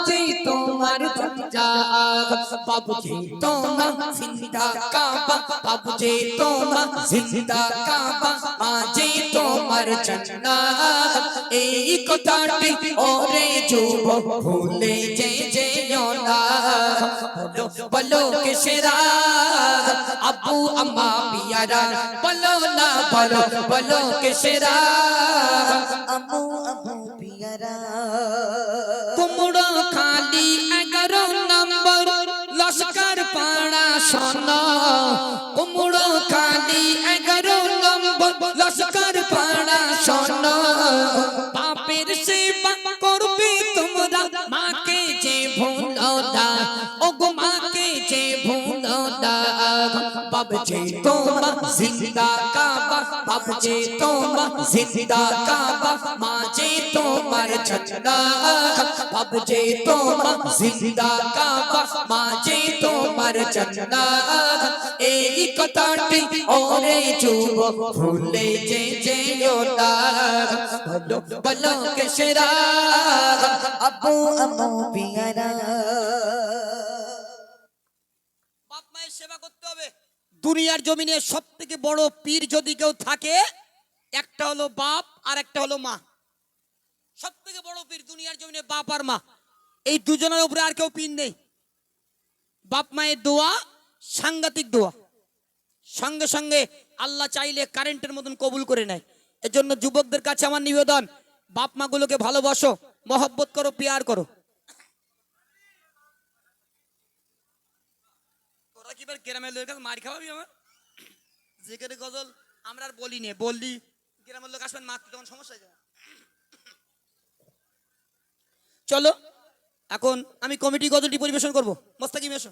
মাঝে তোমার চর্চা বাবুজি তোমার জিন্দা কাবা বাবুজি তোমার জিন্দা কাবা মাঝে তোমার জান্নাত এই কথাটি ওরে যুবক ভুলে যেও না বলো কে সেরা আব্বু আম্মা পিয়ারা বলো না বলো কে সেরা আম্মু আম্মু পিয়ারা কুমড়ো খালি 11 নম্বর লস্কর পাড়া সোনা কুমড়ো খালি 11 নম্বর লস্কর পাড়া সোনা বাপের সেবা করবে তোমরা মাকে যে ভুলো না ওগো মাকে যে ভুলো না বাবজি তোমার জিন্দা কাবা বাবজি তোমার জিন্দা কাবা মাঝে তোমার জান্নাত বাবজি তোমার জিন্দা কাবা মাঝে তোমার জান্নাত এই কথাটি ওরে যুবক ভুলে যেও না বলো কে সেরা আব্বু আম্মু পিয়ারা বাপ মায়ের সেবা করতে হবে। দুনিয়ার জমিনে সবথেকে বড় পীর যদি কেউ থাকে একটা হলো বাপ আর একটা হলো মা। সবথেকে বড় পীর দুনিয়ার জমিনে বাপ আর মা, এই দুজনের উপরে আর কেউ পীর নেই। বাপ মায়ের দোয়া সাংঘাতিক দোয়া, সঙ্গে সঙ্গে আল্লাহ চাইলে কারেন্টের মতন কবুল করে নেয়। এজন্য যুবকদের কাছে আমার নিবেদন, বাপ মাগুলোকে ভালোবাসো, মহব্বত করো, পিয়ার করো। তোরা কি বার গ্রামের লোকের কাছে মার খাওয়াবি আমার? যেখানে গজল আমরা আর বলি নে, বললি গ্রামের লোক আসবেন মারতে, তখন সমস্যা হয়ে যাবে। চলো এখন আমি কমিটি গজলটি পরিবেশন করবো। মোস্তাকিম এসো।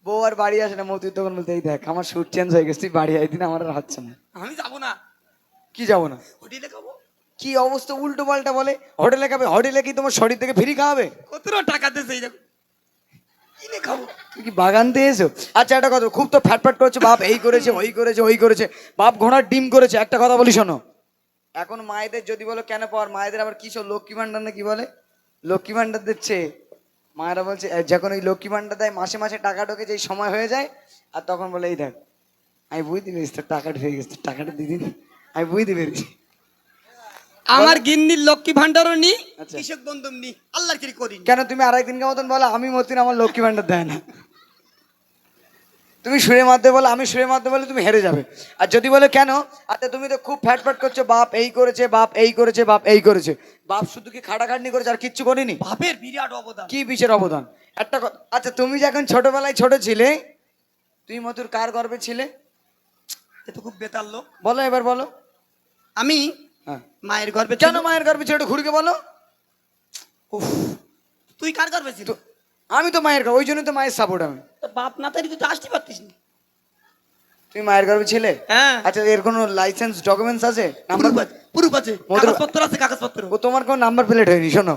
বউ আর বাড়ি আসে না, মতুর তখন বলতে এই দেখ আমার শুট চেঞ্জ হয়ে গেছে, তুই বাড়ি আই দিন, আমার আর হচ্ছে না। আমি যাবো না, কি যাবো না? হোটেলে খাবো। কি অবস্থা, উল্টো পাল্টা বলে। হোটেলে খাবে? হোটেলে কি তোমার শরীর থেকে ফ্রি খাওয়াবে? কত টাকা দিয়েছে এই দেখো, কিনে খাবো। তুই কি বাগান দিয়ে এসো? আচ্ছা একটা কথা, খুব তো ফ্যাটফ্যাট করছে, বাপ এই করেছে ওই করেছে ওই করেছে, বাপ ঘোড়ার ডিম করেছে। একটা কথা বলি শোনো, এখন মায়েদের যদি বলো কেন পাওয়ার, মায়েদের আবার কি সব লক্ষ্মী ভান্ডার না কি বলে, লক্ষ্মী ভান্ডার দিচ্ছে। মায়েরা বলছে যখন ওই লক্ষ্মী ভান্ডার দেয় মাসে মাসে টাকা ঢোকে, যেই সময় হয়ে যায় আর তখন বলে এই দেখ আমি বুঝতে পেরেছি তোর টাকাটা হয়ে গেছে, টাকাটা দিদিন আমি বুঝতে পেরেছি। আমার গিন্নির লক্ষ্মী ভান্ডারও নি, আচ্ছা। কৃষক বন্ধু নি, আল্লাহর কি করি। কেন তুমি আরেকদিনকে মতন বলো আমি মতিন আমার লক্ষ্মী ভান্ডার দেয় না। তুমি সুরের মাধ্যমে বলো, আমি সুরের মাধ্যমে বলে তুমি হেরে যাবে। আর যদি বলে কেন, আচ্ছা তুমি তো খুব ফ্যাট করছো, বাপ এই করেছে বাপ এই করেছে বাপ এই করেছে, বাপ শুধু কি খাটাখাটনি করেছে আর কিচ্ছু করিনি? বাপের বিরাট অবদান। কি বিশের অবদান? একটা কথা, আচ্ছা তুমি যখন ছোটবেলায় ছোট ছিলে, তুমি মতুর কার গর্বে ছিলে? এ তো খুব বেতাল লোক। বলো এবার বলো। আমি হ্যাঁ, মায়ের গর্ভে। কেন মায়ের গর্বে ছিল? একটু ঘুরকে বলো। উফ, তুই কার গর্ভে ছিল? আমি তো মায়ের গর্বে, ওই জন্য তো মায়ের সাপোর্ট আমি। তো বাপ না তাই তুই তো আসতে পারতিস না। তুমি মায়ের গর্বে ছিলে? হ্যাঁ। আচ্ছা এর কোনো লাইসেন্স ডকুমেন্টস আছে? নাম্বার? পুরুপ আছে, কাগজপত্র আছে, কাগজপত্র। ও তোমার কোনো নাম্বার প্লেট হয়নি। শোনো,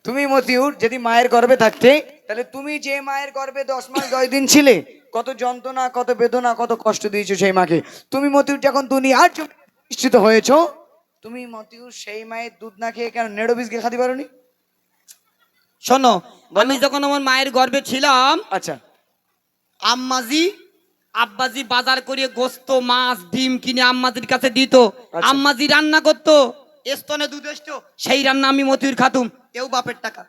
তুমি মতিউর যদি মায়ের গর্ভে থাকতে, তাহলে তুমি যে মায়ের গর্ভে 10 মাস 10 দিন ছিলে, কত যন্ত্রণা কত বেদনা কত কষ্ট দিয়েছো সেই মাকে। তুমি মতিউর যখন দুনিয়ার প্রতিষ্ঠিত হয়েছো, তুমি মতিউর সেই মায়ের দুধ না খেয়ে কেন নেড়ো বীজ খেয়ে খাতে পারোনি? শোনো, আমি যখন আমার মায়ের গর্ভে ছিলাম, আচ্ছা আম্মাজি আব্বাজি বাজার করে গোস্ত মাছ ডিম কিনে আম্মাজির কাছে দিত। আচ্ছা। আম্মাজি রান্না করতো, স্তনে দুধ আসতো, সেই রান্না আমি মতিউর খাতুম, এও বাপের টাকা।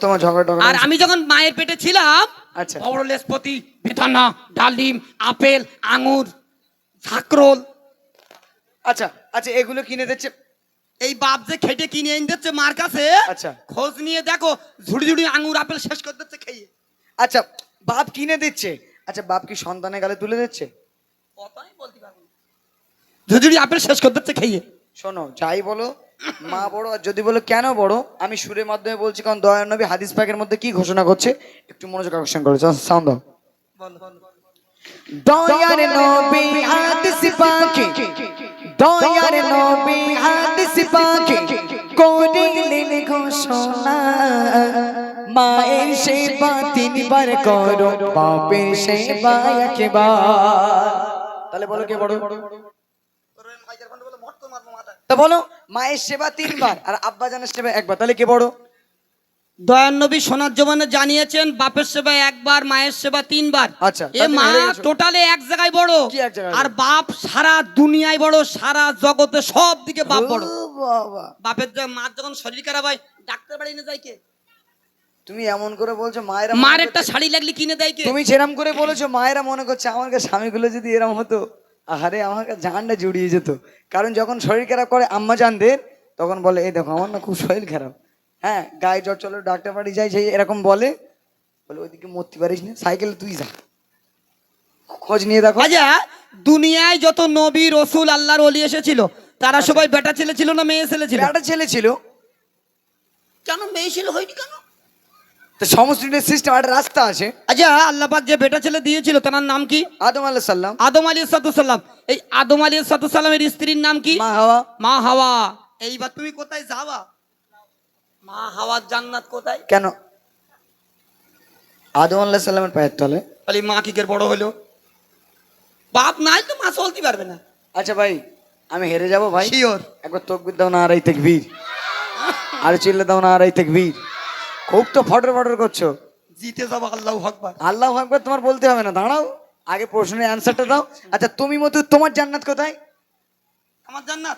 তোমার ঝগড়া আর আমি যখন মায়ের পেটে ছিলাম, আচ্ছা বড় লেসপতি, বেদানা, ডালিম, আপেল, আঙ্গুর, ঝাকরোল, আচ্ছা আচ্ছা এগুলো কিনে দিচ্ছে এই বাপ যে খেটে কিনে এনে দিচ্ছে মার কাছে। আচ্ছা খোঁজ নিয়ে দেখো, ঝুড়ি ঝুড়ি আঙ্গুর আপেল শেষ করে দিচ্ছে খেয়ে। আচ্ছা বাপ কিনে দিচ্ছে, আচ্ছা বাপ কি সন্তানের গালে তুলে দিচ্ছে? কথাই বলতে পারবো না, ঝুড়ি ঝুড়ি আপেল শেষ করে দিচ্ছে খেয়ে। শোনো যাই বলো, মা বড়। আর যদি বলো কেন বড়, আমি সুরের মাধ্যমে বলছি, কারণ দয়ার নবী হাদিস পাকের মধ্যে কি ঘোষণা করছে একটু মনোযোগ আকর্ষণ করে। সাউন্ড দাও। দয়ার নবী হাদিস পাকে, দয়ার নবী হাদিস পাকে করিলেন ঘোষণা, মায়ের সেবা 3 বার করো, বাপের সেবা একবার। তাহলে বলো কে বড়? তা বলো, মায়ের সেবা 3 বার আর আব্বাজানের সেবা 1 বার, তাহলে কে বড়? দয়ার নবী সোনার জমানে জানিয়েছেন বাপের সেবা 1 বার, মায়ের সেবা 3 বার। আচ্ছা, এ তাহলে মা হেরে গেছো। টোটালে এক জায়গায় বড়, কি এক জায়গায় আর বড়? বাপ সারা দুনিয়ায় বড়, সারা জগতে সব দিকে বাপ বড়। ও বাবা, বাপের মার যখন শরীর খারাপ হয় ডাক্তার বাড়ি নিয়ে যায় কে? তুমি এমন করে বলছো মায়েরা মার মনে একটা করছে- শাড়ি লাগলে কিনে দেয় কে? তুমি যেরকম করে বলেছো মায়েরা মনে করছে আমার কাছে স্বামীগুলো যদি এরকম হতো, আরে আমার কাছে জানটা জুড়িয়ে যেত। কারণ যখন শরীর খারাপ করে আম্মা জানদের, তখন বলে এই দেখো আমার না খুব শরীর খারাপ, হ্যাঁ গায়ে জ্বর, চলো ডাক্তার বাড়ি যাই, সেই এরকম বলে ওইদিকে মরতে পারিস না, সাইকেলে তুই যা, খোঁজ নিয়ে দেখো। আচ্ছা, দুনিয়ায় যত নবী রসুল আল্লাহর ওলি এসেছিল তারা সবাই বেটা ছেলে ছিল না মেয়ে ছেলে ছিল? একটা ছেলে ছিল, কেন মেয়ে ছেলে হয়নি কেন? তো সমস্ত সিস্টেম একটা রাস্তা আছে। আচ্ছা, আল্লাহ পাক যে বেটা ছেলে দিয়েছিল তার নাম কি? আদম আলাইহিস সালাম, আদম আলাইহিস সালাম। এই আদম আলাইহিস সালামের স্ত্রীর নাম কি? মা হাওয়া। মা হাওয়া। এইবার তুমি কোথায় যাবা? মা হাওয়ার জান্নাত কোথায়? কেন? আদম আলাইহিস সালামের পায়ের তলে। তাহলে মা কি করে বড় হলো? বাপ নাই তো মা চলতে পারবে না। আচ্ছা ভাই, আমি হেরে যাব ভাই, শিওর। একবার তকবির দাও না, আড়াই তাকবীর, আর চিল্লে দাও না, আড়াই তাকবীর। খুব তো ফটর ফটর করছো। জিতে যাবো, আল্লাহু আকবার। আল্লাহু আকবার তোমার বলতে হবে না, দাঁড়াও আগে প্রশ্নের অ্যান্সারটা দাও। আচ্ছা তুমি মতো তোমার জান্নাত কোথায়? আমার জান্নাত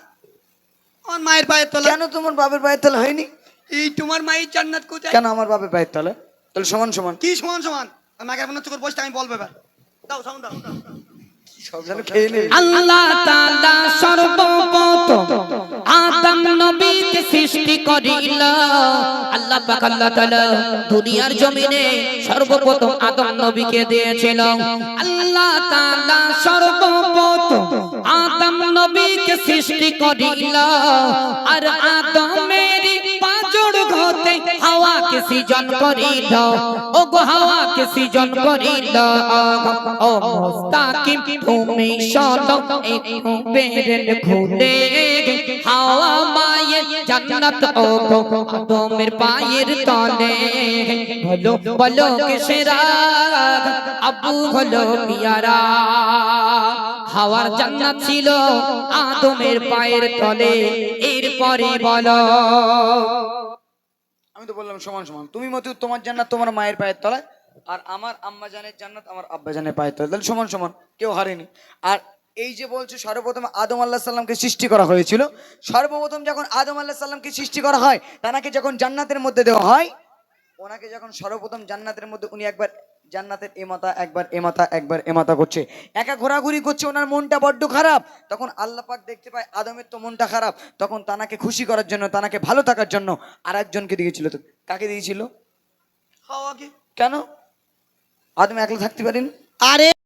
আমার মায়ের পায়ের তলা। কেন তোমার বাপের পায়ের তলে হয়নি? এই তোমার মায়ের জান্নাত কোথায়? কেন আমার বাপের পায়ের তলে? তাহলে সমান সমান। কি সমান সমান? আমাকে আপনার চোখের বসতে আমি বলবো এবার। দাও সাউন্ড দাও। সব যেন খেয়ে নেবে। আল্লাহ তাআলা সর্বপ্রথম আদম নবীকে সৃষ্টি করিল। আল্লাহ পাক আল্লাহ তাআলা দুনিয়ার জমিনে সর্বপ্রথম আদম নবীকে দিয়েছিল। আল্লাহ তাআলা সর্বপ্রথম আদম নবীকে সৃষ্টি করিল, আর আদমের পাঁজর হতে হাওয়াকে সৃজন করিল। ও গো হাওয়াকে সৃজন করিল। ও মুস্তাকিম তুমি শোনো একটু বেরেন খুলে, হাওয়া মায়ের জান্নাত ও গো আদমের পায়ের তলে। বলো বলো কিসেরা আবু হলো পিয়ারা, হাওয়ার জান্নাত ছিল আদমের পায়ের তলে। এরপরে বলো। আমি তো বললাম সমান সমান। তুমি মতো তোমার জান্নাত তোমার মায়ের পায়ের তলায়, আর আমার আম্মা জানের জান্নাত আমার আব্বা জানের পায়ের তলায়, তাহলে সমান সমান, কেউ হারেনি। আর এই যে বলছো সর্বপ্রথম আদম আল্লাহ সাল্লামকে সৃষ্টি করা হয়েছিল, সর্বপ্রথম যখন আদম আল্লাহ সাল্লামকে সৃষ্টি করা হয়, তাকে যখন জান্নাতের মধ্যে দেওয়া হয়, ওনাকে যখন সর্বপ্রথম জান্নাতের মধ্যে উনি একবার জান্নাতের এমাতা, একবার এমাতা, একবার এমাতা করছে, একা ঘোরাঘুরি করছে, ওনার মনটা বড্ড খারাপ। তখন আল্লাহ পাক দেখতে পায় আদমের তো মনটা খারাপ, তখন তাকে খুশি করার জন্য, তাকে ভালো থাকার জন্য আর একজনকে দিয়েছিল। তো কাকে দিয়েছিল? হাওয়াকে। কেন? আদম একলা থাকতে পারেন? আরে